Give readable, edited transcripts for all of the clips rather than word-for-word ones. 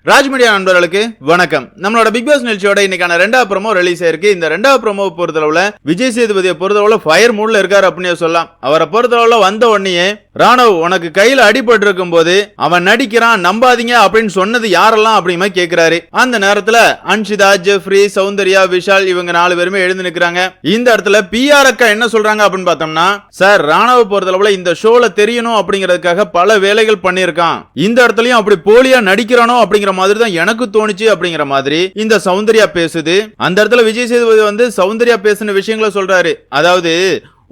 Raj media நண்பர்களுக்கு வணக்கம். நம்மளோட பிக் பாஸ் நிகழ்ச்சியோட இன்னைக்கான 2வது ப்ரோமோ ரிலீஸ் ஆயிருக்கு. இந்த 2வது ப்ரோமோ பொறுத்தளவுல விஜய் சேதுபதியை பொறுத்தளவுல ஃபயர் மூட்ல இருக்காரு அப்படின்னு சொல்லலாம். அவரை பொறுத்தளவுல வந்த உடனே ராணவ் உனக்கு கையில அடிபட்டு இருக்கும் போது அவன் நடிக்கிறான் நம்பாதீங்க அப்படின்னு சொன்னது யாரெல்லாம் அப்படிமா கேக்குறாரு. அந்த நேரத்துல அன்ஷிதா, ஜெஃப்ரி, சௌந்தர்யா, விஷால் இவங்க 4 பேருமே எழுந்து நிக்கிறாங்க. இந்த இடத்துல பிஆர் அக்கா என்ன சொல்றாங்க அப்படின்னு பார்த்தோம்னா, சார் ராணவ் பொறுத்தளவுல இந்த ஷோல தெரியணும் அப்படிங்கறதுக்காக பல வேலைகள் பண்ணிருக்கான். இந்த இடத்துலயும் அப்படி போலியா நடிக்கிறானோ அப்படிங்கிற மாதிரி தான் எனக்கு தோணுச்சு அப்படிங்கிற மாதிரி இந்த சௌந்தர்யா பேசுது. அந்த இடத்துல விஜய் சேதுபதி வந்து சௌந்தர்யா பேசின விஷயங்களை சொல்றாரு. அதாவது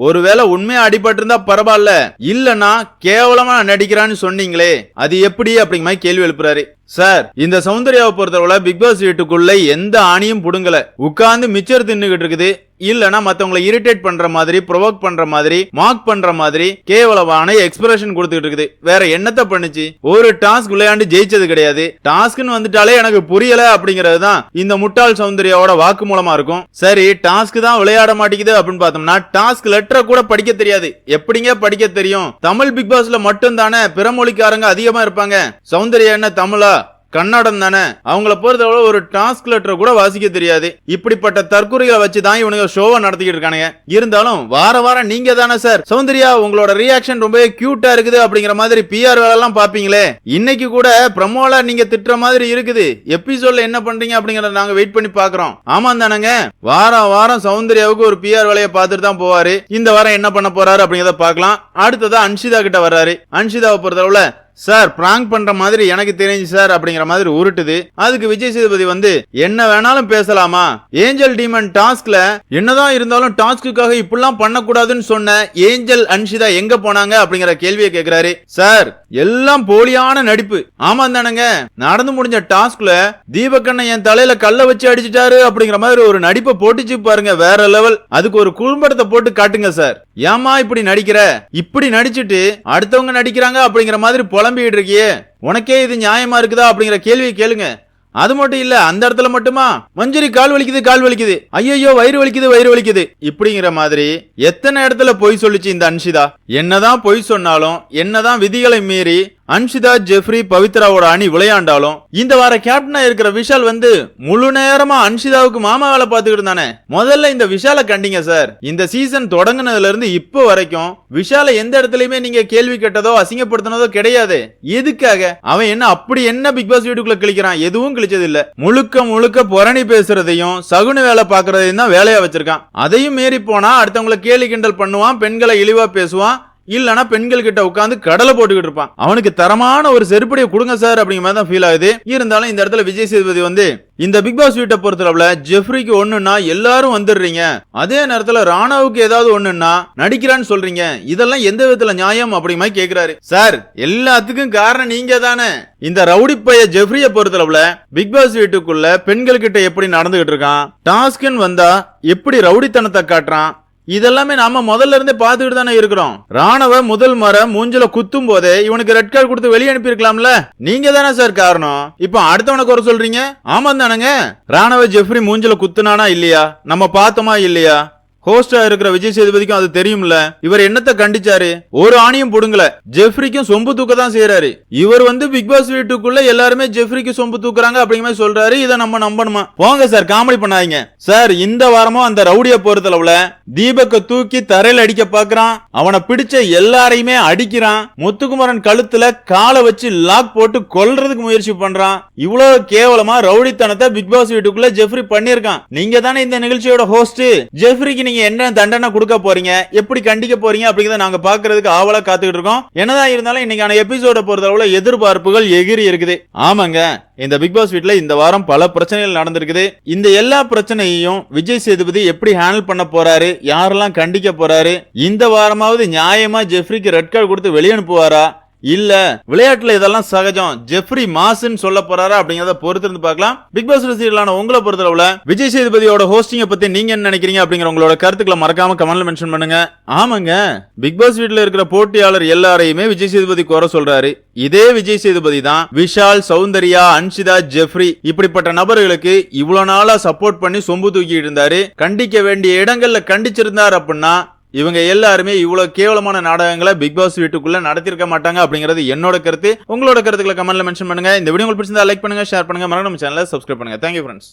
ஒருவேளை உண்மையா அடிபட்டு இருந்தா பரவாயில்ல, இல்லனா கேவலமா நடிக்கிறான்னு சொன்னீங்களே அது எப்படி அப்படிங்கிற மாதிரி கேள்வி எழுப்புறாரு. சார் இந்த சௌந்தர்யாவை பொறுத்தவரை பிக் பாஸ் வீட்டுக்குள்ள எந்த ஆணியும் புடுங்கல, உட்கார்ந்து மிச்சர் தின்னுகிட்டு இருக்குது. இல்லனா மத்தவங்களை இரிட்டேட் பண்ற மாதிரி, ப்ரொவோக் பண்ற மாதிரி, மார்க் பண்ற மாதிரி கேவலமான எக்ஸ்பிரஷன் கொடுத்துட்டு இருக்குது. வேற என்னத்த பண்ணுச்சு? ஒரு டாஸ்க் விளையாண்டு ஜெயிச்சது கிடையாது. டாஸ்க்னு வந்துட்டாலே எனக்கு புரியல அப்படிங்கிறது தான் இந்த முட்டாள் சௌந்தர்யாவோட வாக்கு மூலமா இருக்கும். சரி டாஸ்க் தான் விளையாட மாட்டேங்குது அப்படின்னு பார்த்தோம்னா டாஸ்க் லெட்டரை கூட படிக்க தெரியாது. எப்படிங்க படிக்க தெரியும்? தமிழ் பிக் பாஸ்ல மட்டும் தானே பிற மொழிக்காரங்க அதிகமா இருப்பாங்க. சௌந்தர்யா என்ன தமிழா கன்னடம் தானே? அவங்கள பொறுத்தவரை ஒரு டாஸ்க் லெட்டர் கூட வாசிக்க தெரியாது. இப்படிப்பட்ட தற்கொலைகளை வச்சுதான் இவனுங்க ஷோவை நடத்திக்கிட்டு இருக்கானுங்க. இருந்தாலும் வார வாரம் நீங்க தானே சார் சௌந்தர்யா உங்களோட ரியாக்ஷன் ரொம்ப கியூட்டா இருக்குது அப்படிங்கிற மாதிரி பிஆர் வேலை எல்லாம் பாப்பீங்களே. இன்னைக்கு கூட ப்ரமோல நீங்க திட்டுற மாதிரி இருக்குது. எபிசோட்ல என்ன பண்றீங்க அப்படிங்கறத நாங்க வெயிட் பண்ணி பாக்குறோம். ஆமா தானங்க? வாரம் வாரம் சௌந்தர்யாவுக்கு ஒரு பிஆர் வேலையை பார்த்துட்டு தான் போவாரு. இந்த வாரம் என்ன பண்ண போறாரு அப்படிங்கறத பாக்கலாம். அடுத்ததா அன்ஷிதா கிட்ட வர்றாரு. அன்ஷிதாவை பொறுத்தவரை சார் பிராங்க் பண்ற மாதிரி எனக்கு தெரிஞ்சு சார் அப்படிங்கிற மாதிரி உருட்டுது. அதுக்கு விஜய் சேதுபதி வந்து என்ன வேணாலும் பேசலாமா? ஏஞ்சல் டீமன் டாஸ்க்ல என்னதான் இருந்தாலும் டாஸ்க்குக்காக இப்படிலாம் பண்ணக்கூடாதுன்னு சொன்ன ஏஞ்சல் அன்ஷிதா எங்க போனாங்க அப்படிங்கிற கேள்வியை கேட்கிறாரு. சார் எல்லாம் போலியான நடிப்பு. ஆமா தானங்க? நடந்து முடிஞ்ச டாஸ்க்ல தீபக்கண்ணன் என் தலையில கல்ல வச்சு அடிச்சுட்டாரு அப்படிங்கிற மாதிரி ஒரு நடிப்பை போட்டுச்சு பாருங்க, வேற லெவல். அதுக்கு ஒரு குறும்படத்தை போட்டு காட்டுங்க சார். ஏமா இப்படி நடிக்கிற? இப்படி நடிச்சுட்டு அடுத்தவங்க நடிக்கிறாங்க அப்படிங்கிற மாதிரி புலம்பிட்டு இருக்கியே, உனக்கே இது நியாயமா இருக்குதா அப்படிங்கிற கேள்வியை கேளுங்க. அது மட்டும் இல்ல, அந்த இடத்துல மட்டுமா மஞ்சரி கால் வலிக்குது, ஐயோ வயிறு வலிக்குது இப்படிங்கிற மாதிரி எத்தனை இடத்துல பொய் சொல்லிச்சு இந்த அன்ஷிதா. என்னதான் பொய் சொன்னாலும், என்னதான் விதிகளை மீறி அன்ஷிதா, ஜெஃப்ரி, பவித்ராவோட அணி விளையாண்டாலும் இந்த வார கேப்டனா இருக்கிற விஷால் வந்து முழு நேரமா அன்ஷிதாவுக்கு மாமா வேலை பார்த்துக்கிட்டு இருந்தானே. முதல்ல இந்த விஷாலை கண்டிங்க சார். இந்த சீசன் தொடங்குனதுல இருந்து இப்போ வரைக்கும் விஷாலை எந்த இடத்துலயுமே நீங்க கேள்வி கேட்டதோ அசிங்கப்படுத்தினதோ கிடையாது. எதுக்காக? அவன் என்ன அப்படி என்ன பிக் பாஸ் வீட்டுக்குள்ள கிழிக்கிறான்? எதுவும் கிழிச்சது இல்ல. முழுக்க புரணி பேசுறதையும் சகுன வேலை பாக்குறதையும் தான் வேலையா வச்சிருக்கான். அதையும் மீறி போனா அடுத்தவங்களை கேலி கிண்டல் பண்ணுவான், பெண்களை இழிவா பேசுவான், இல்லனா பெண்கள் கிட்ட உட்கார்ந்து கடலை போட்டுக்கிட்டு இருப்பான். அவனுக்கு தரமான ஒரு செருப்படியை கொடுங்க சார் அப்படிங்கிற மாதிரி தான் ஃபீல் ஆகுது. இருந்தாலும் இந்த இடத்துல விஜய் சேதுபதி வந்து இந்த பிக் பாஸ் வீட்டை பொறுத்தளவுல ஜெஃப்ரிக்கு ஒண்ணுன்னா எல்லாரும் வந்துடுறீங்க, அதே நேரத்துல ராணாவுக்கு ஏதாவது ஒண்ணுன்னா நடிக்கிறான்னு சொல்றீங்க. இதெல்லாம் எந்த விதத்துல நியாயம் அப்படிங்கிற மாதிரி கேக்குறாரு. சார் எல்லாத்துக்கும் காரணம் நீங்க தானே. இந்த ரவுடி பைய ஜெஃப்ரிய பொறுத்தளவுல பிக் பாஸ் வீட்டுக்குள்ள பெண்கள் கிட்ட எப்படி நடந்துகிட்டு இருக்கான், டாஸ்க்னு வந்தா எப்படி ரவுடித்தனத்தை காட்டுறான், இதெல்லாமே நாம முதல்ல இருந்தே பாத்துக்கிட்டு தானே இருக்கிறோம். ராணவ முதல் முறை மூஞ்சில குத்தும் போதே இவனுக்கு ரெட் கார்டு கொடுத்து வெளியே அனுப்பி இருக்கலாம்ல. நீங்க தானே சார் காரணம். இப்ப அடுத்தவனுக்கு ஒரு சொல்றீங்க. ஆமா தானங்க? ராணவ ஜெஃப்ரி மூஞ்சில குத்துனானா இல்லையா? நம்ம பார்த்தோமா இல்லையா? ஹோஸ்டா இருக்கிற விஜய் சேதுபதிக்கும் அது தெரியும்ல. இவர் என்னத்தை கண்டிச்சாரு? ஒரு ஆணியும் புடுங்கல. ஜெஃப்ரிக்கும் சொம்பு தூக்க தான் செய்யறாரு. இவர் வந்து பிக் பாஸ் வீட்டுக்குள்ள எல்லாருமே ஜெஃப்ரிக்கு சொம்பு தூக்குறாங்க அப்படிங்கிற மாதிரி சொல்றாரு. இதை நம்ம நம்பணுமா? போங்க சார், காமெடி பண்ணாதீங்க சார். இந்த வாரமும் அந்த ரவுடிய பொறுத்தளவுல தீபக்க தூக்கி தரையில அடிக்க பாக்குறான். அவனை பிடிச்ச எல்லாரையுமே அடிக்கிறான். முத்துக்குமரன் கழுத்துல காலை வச்சு லாக் போட்டு கொல்றதுக்கு முயற்சி பண்றான். இவ்வளவு கேவலமா ரவுடித்தனத்தை பிக் பாஸ் வீட்டுக்குள்ள ஜெஃப்ரி பண்ணிருக்கான். நீங்க தானே இந்த நிகழ்ச்சியோட ஹோஸ்ட். ஜெஃப்ரிக்கு நீங்க என்ன தண்டனை கொடுக்க போறீங்க, எப்படி கண்டிக்க போறீங்க அப்படிங்கறத நாங்க பாக்குறதுக்கு ஆவலா காத்துக்கிட்டு இருக்கோம். என்னதான் இருந்தாலும் இன்னைக்கான எபிசோட பொறுத்தளவுல எதிர்பார்ப்புகள் எகிரி இருக்குது. ஆமாங்க, இந்த பிக் பாஸ் வீட்ல இந்த வாரம் பல பிரச்சனைகள் நடந்திருக்குது. இந்த எல்லா பிரச்சனையையும் விஜய் சேதுபதி எப்படி ஹேண்டில் பண்ண போறாரு, யாரெல்லாம் கண்டிக்க போறாரு, இந்த வாரமாவது நியாயமா ஜெஃப்ரிக்கு ரெட் கார்டு கொடுத்து வெளியே அனுப்புவாரா, இல்ல விளையாட்டுல இதெல்லாம் சகஜம் ஜெஃப்ரி மாஸ்ன்னு சொல்ல போறாரா அப்படிங்கறத பொறுத்து இருந்து பார்க்கலாம். பிக் பாஸ் ரசிகர்களான உங்களை பொறுத்தளவுல விஜய் சேதுபதியோட ஹோஸ்டிங்க பத்தி நீங்க என்ன நினைக்கிறீங்க அப்படிங்கிற உங்களோட கருத்துக்களை மறக்காம கமெண்ட்ல மென்ஷன் பண்ணுங்க. ஆமாங்க, பிக் பாஸ் வீட்ல இருக்கிற போட்டியாளர் எல்லாரையுமே விஜய் சேதுபதி குறை சொல்றாரு. இதே விஜய் சேதுபதி தான் விஷால், சௌந்தர்யா, அன்ஷிதா, ஜெஃப்ரி இப்படிப்பட்ட நபர்களுக்கு இவ்வளவு நாளா சப்போர்ட் பண்ணி சொம்பு தூக்கிட்டு இருந்தாரு. கண்டிக்க வேண்டிய இடங்கள்ல கண்டிச்சிருந்தார் அப்படின்னா இவங்க எல்லாருமே இவ்வளவு கேவலமான நாடகங்களை பிக் பாஸ் வீட்டுக்குள்ள நடத்திருக்க மாட்டாங்க அப்படிங்கிறது என்னோட கருத்து. உங்களோட கருத்துக்களை கமெண்ட்ல மென்ஷன் பண்ணுங்க. இந்த வீடியோ உங்களுக்கு பிடிச்சிருந்தா லைக் பண்ணுங்க, ஷேர் பண்ணுங்க, மறக்காம நம்ம சேனலை சப்ஸ்கிரைப் பண்ணுங்க. Thank you friends.